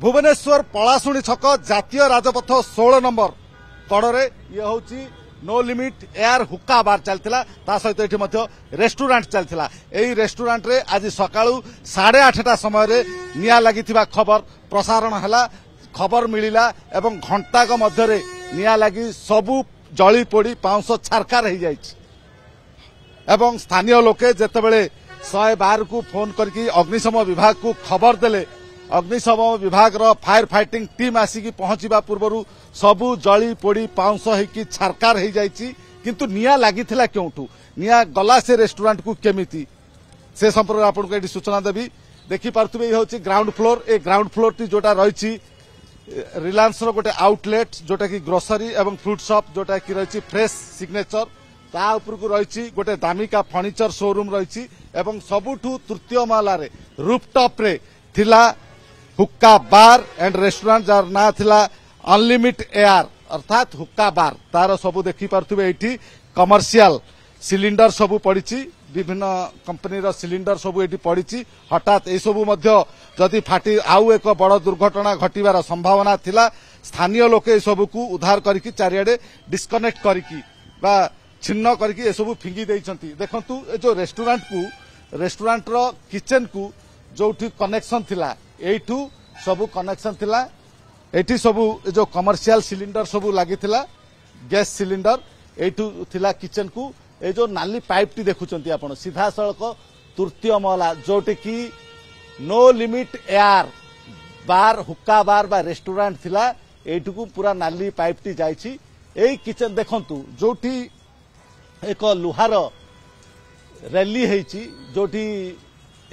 भुवनेश्वर पलाशुणी छक जातीय राजपथ 16 नंबर कड़े ये हूँ नो लिमिट एयर हुक्का बार चलता सहित ये रेस्टोरेंट चलता यही रेस्टोरेंट रे आज सकाळू 8:30 समय निया लगी खबर प्रसारण है खबर मिलला एवं घंटाक मध्य निया लगी सबू जली पोड़ी पाउंश छारखार हो जाए एवं स्थानीय लोके जेतेबेले 112 को फोन करके अग्निशम विभाग को खबर देले अग्निशम विभाग रो फायर फाइटिंग टीम आसिकी पहुंचीबा पूर्वरु सबू जली पोड़ी पाउंश होकी छारखार हो जाइछि किंतु निया लागिथिला केउठू निया गला से रेस्टोरेंट को केमिति से संपर्क आपनको एठी सूचना देबी देखि पारथुबे ये होछि ग्राउंड फ्लोर ए ग्राउंड फ्लोर टी जोटा रहिछि रिलायंस रो गोटे आउटलेट जोटा की ग्रोसरी एवं फ्रूट शॉप जोटा की रहिछि फ्रेश सिग्नेचर ता ऊपर को रहिछि गोटे दामिका फर्निचर शोरूम रहिछि एवं सबुठू तृतीय महला रे रूफटॉप रे थिला हुक्का बार एंड रेस्टोरेंट जार ना थिला अनलिमिट एयर अर्थात हुक्का बार तार सबू देखि पारथुबे एठी कमर्शियल सिलिंडर सबू पड़िछि विभिन्न कंपनी रो सिलिंडर सबू एठी पड़िछि हठात ए सबू मध्य जदि फाटी आउ एक बड़ दुर्घटना घटिबार संभावना थिला स्थानीय लोके ए सबू को उद्धार करिकि चारियाडे डिस्कनेक्ट करिकि बा छिन्न करिकि ए सबू फिंगी देइछंती देखंतु ए जो रेस्टोरेंट रो किचन को जोठी कनेक्शन थिला एठू सबू कनेक्शन थिला एठी सबू जो कमर्शियल सिलिंडर सबू लागिथिला गैस सिलिंडर एठू थिला किचन को ए जो नाली पाइप टी देखुचंती आपण सीधा सड़क तृतीय महला जोटी की नो लिमिट एयर बार हुक्का बार बा रेस्टोरेंट थिला एठू को पूरा नाली पाइप टी जाइछि एई किचन देखंतु जोटी एक लुहार रैली हेछि जोटी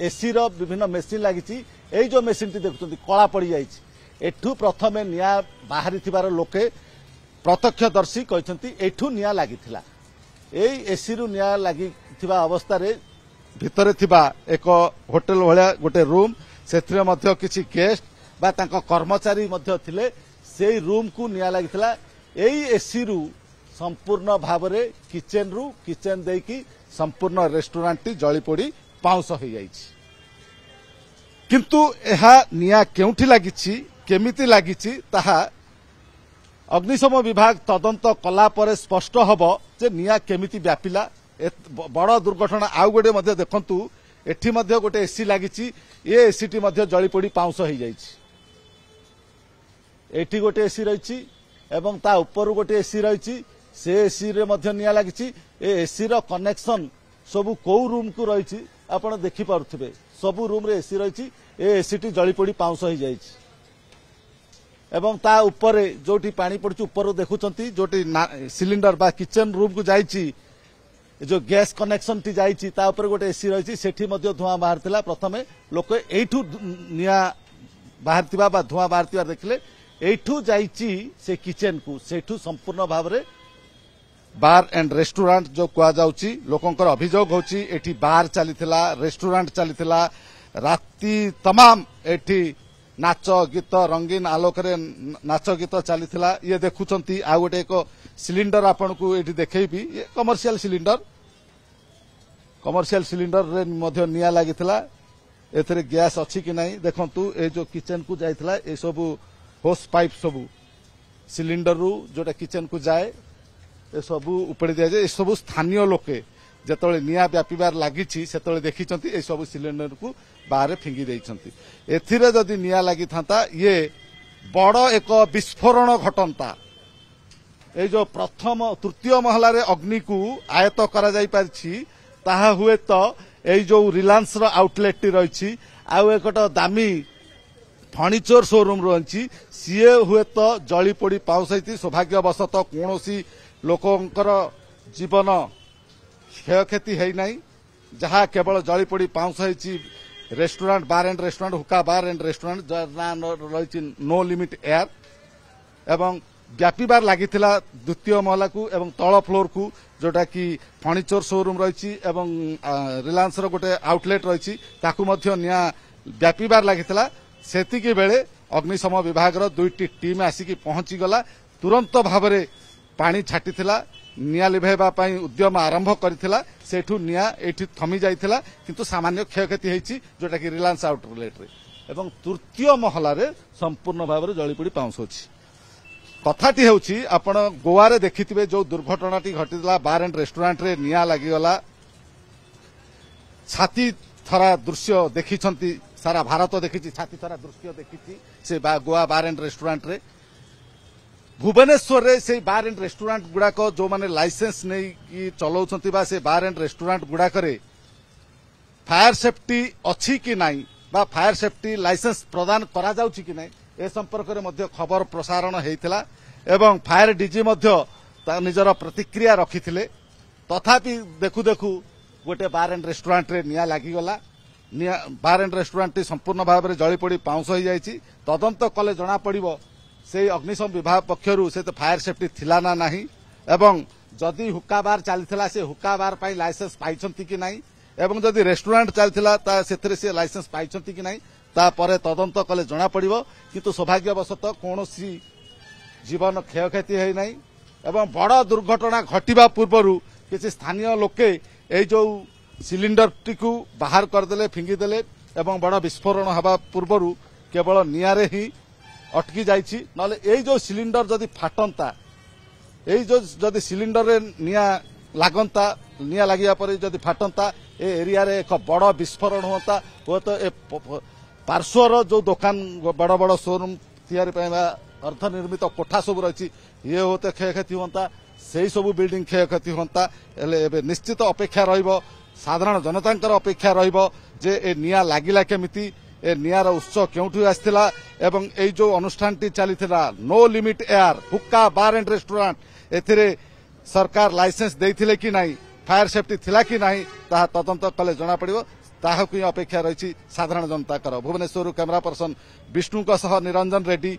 एसी रो विभिन्न मेसिन लागिछि एई जो मेसिन टी देखुचंती कला पड़ी जाइछि एठू प्रथमे निया बाहरी थिबार लोके प्रत्यक्षदर्शी कहछंती एठू निया लागिथिला एई एसी रु निया लागि थिबा अवस्था रे भितरे थिबा एक होटल भलिया गोटे रूम सेथरे मध्य किछि गेस्ट बा तांको कर्मचारी मध्य थिले सेई रूम को निया लागिथिला एई एसी रु संपूर्ण भावरे किचन देकी संपूर्ण रेस्टोरेंट टी जली पोड़ी पाउंश हो जाइछि किंतु एहा निया केउठी लागिछि केमिति लागिछि ताहा अग्निशम विभाग तदंत कला परे स्पष्ट हबो जे निया केमिति व्यापिला बड़ दुर्घटना आउ गोटे मध्य देखंतु एठी मध्य गोटे एसी लागिछि ए एसी टी मध्य जली पोड़ी पाउंश हो जाइछि एठी गोटे एसी रहिछि एवं ता ऊपर गोटे एसी रहिछि से एसी रे मध्य निया लागिछि ए एसी रो कनेक्शन सबु को रूम को रहिछि आपण देखि पारुथिबे सबु रूम रे एसी रहिछि ए एसी टी जली पोड़ी पाउंश हो जाइछि एवं ता ऊपर जोटी पानी पड़ुछि ऊपर देखुचंती जोटी सिलिंडर बा किचन रूम को जाइछि जो गैस कनेक्शन टी जाइछि ता ऊपर गोटे एसी रहिछि सेठी मध्य धुआं बाहरतिला प्रथमे लोक एठू निया बाहरतिबा बा धुआं बाहरतिबा देखले एठू जाइछि से किचन को सेठू संपूर्ण भाव रे बार एंड रेस्टोरेंट जो कुआ जाउछि लोकंकर अभियोग होछि एठी बार चलीथिला रेस्टोरेंट चलीथिला राती तमाम एठी नाच गीत रंगीन आलोक रे नाच गीत चलीथिला ये देखुचंती आ गोटे एक सिलिंडर आपन को एठी देखैबी ये कमर्शियल सिलिंडर रे मध्य निया लागिथिला एथरे गैस अछि कि नाही देखंतु ए जो किचन को जाइथिला ए सब होस पाइप सब सिलिंडर रु जोटा किचन को जाए ए सबू उपड़ी दिया जाए ए सबू स्थानीय लोके जेतळे निया व्यापीबार लागिछि सेतळे देखिचंती ए सबू सिलिंडर को बाहर फिंगी देइछंती एथिरे जदि निया लागि थांता ये बड़ एक विस्फोरण घटंता ए जो प्रथम तृतीय महला रे अग्नि को आयत्त करा जाई पारछि ताहा हुए तो ए जो रिलायंस रो आउटलेट टी रहिछि आ एकट दामी फर्निचर शोरूम रहिछि सीए हुए तो जली पोड़ी पाउसैति सौभाग्यवशत कोनोसी लोकंकर जीवन क्षयक्षति है नहीं जहाँ केवल जली पोड़ी पाउंश होइछि रेस्टोरेंट बार एंड रेस्टोरेंट हुक्का बार एंड रेस्टोरेंट रही नो लिमिट एयर एवं व्यापीबार लागिथिला द्वितीय महला को एवं तल फ्लोर को जोटा कि फर्निचर शोरूम रही रिलायंस रो गोटे आउटलेट रही ताकू मध्य निया व्यापीबार लागिथिला सेतिकी बेले अग्निशम विभाग रो दुईटी टीम आसिकी पहुंची गला तुरंत भावरे पानी छाटिथिला निया लिभाइबा पई उद्यम आरंभ करथिला सेठू निया एठी थमी जाइथिला किंतु सामान्य क्षयक्षति हेछि जोटा कि रिलायंस आउटलेट रे ଏବଂ ତୃତୀୟ ମହଲାରେ ସମ୍ପୂର୍ଣ୍ଣ ଭାବରେ ଜଳିପୋଡ଼ି ପାଉଁଶ ଅଛି। କଥାଟି ହେଉଛି ଆପଣ ଗୋଆରେ ଦେଖିଥିବେ ଯୋଉ ଦୁର୍ଘଟଣାଟି ଘଟିଥିଲା ବାର୍ ଆଣ୍ଡ ରେଷ୍ଟୁରାଣ୍ଟରେ ନିଆଁ ଲାଗିଗଲା, ଛାତି ଥରା ଦୃଶ୍ୟ ଦେଖିଛନ୍ତି, ସାରା ଭାରତ ଦେଖିଛି, ଛାତି ଥରା ଦୃଶ୍ୟ ଦେଖିଛି ସେ ଗୋଆ ବାର୍ ଆଣ୍ଡ ରେଷ୍ଟୁରାଣ୍ଟରେ। ଭୁବନେଶ୍ୱରରେ ସେଇ ବାର୍ ଆଣ୍ଡ ରେଷ୍ଟୁରାଣ୍ଟ ଗୁଡାକ ଯୋଉମାନେ ଲାଇସେନ୍ସ ନେଇକି ଚଲାଉଛନ୍ତି ବା ସେ ବାର୍ ଆଣ୍ଡ ରେଷ୍ଟୁରାଣ୍ଟ ଗୁଡାକରେ फायर सेफ्टी अच्छी कि नहीं बा फायर सेफ्टी लाइसेंस प्रदान करा जाउछि कि नहीं ए संपर्क में मध्य खबर प्रसारण होता एवं फायर डीजी मध्य निजर प्रतिक्रिया रखिथिले। तथापि देखु देखु गोटे बार एंड रेस्टोरेंट रे निया लागिगला। बार एंड रेस्टोरेंट संपूर्ण भाव में जलिपोड़ी पाउंस हो जाइछि। तदंत कले जना पड़िबो से अग्निशम विभाग पक्षरु से तो फायर सेफ्टी थिला ना नाही एवं जदि हुक्का बार चलथिला से हुक्का बार पाई लाइसेंस पाइछंती कि नहीं एवं जदि रेस्टोरेंट चलथिला ता सेथरे से लाइसेंस पाइछंती कि नहीं तापर तदंत कले जना पड़िबो। किंतु सौभाग्यवशतः कोनोसी जीवन क्षयक्षति है नहीं एवं बड़ दुर्घटना घटिबा पूर्वरु किसी स्थानीय लोके ए जो सिलिंडर टिकु बाहर करदेले फिंगीदेले एवं बड़ विस्फोरण हवा पूर्वरु केवल नियारे ही अटकी जाइछि। नले ए जो सिलिंडर जदि फाटंता ए जो जदि सिलिंडर रे निया लागंता निया लागिया पर जदि फाटंता ए एरिया रे एक बड़ विस्फोरण होता हो तो ए पार्श्वर जो दुकान बड़ बड़ शोरूम तैयारी अर्धनिर्मित कोठा सब रही ये होते क्षयक्षति होता से सब बिल्डिंग क्षयक्षति होता। निश्चित अपेक्षा रहिबो साधारण जनतांकर अपेक्षा रहिबो जे ए निया लागिला केमिति ए नियार उत्स केउठु आस्थिला एवं ए जो अनुष्ठानटी चलीथिला नो लिमिट एयर हुक्का बार एंड रेस्टोरेंट एथिरे सरकार लाइसेंस देइथिले कि नहीं फायर सेफ्टी थिला कि नहीं ताहा तदंत कले जना पड़िबो। ताहाकु अपेक्षा रही साधारण जनता। Bhubaneswar camera person Vishnu Niranjan Reddy.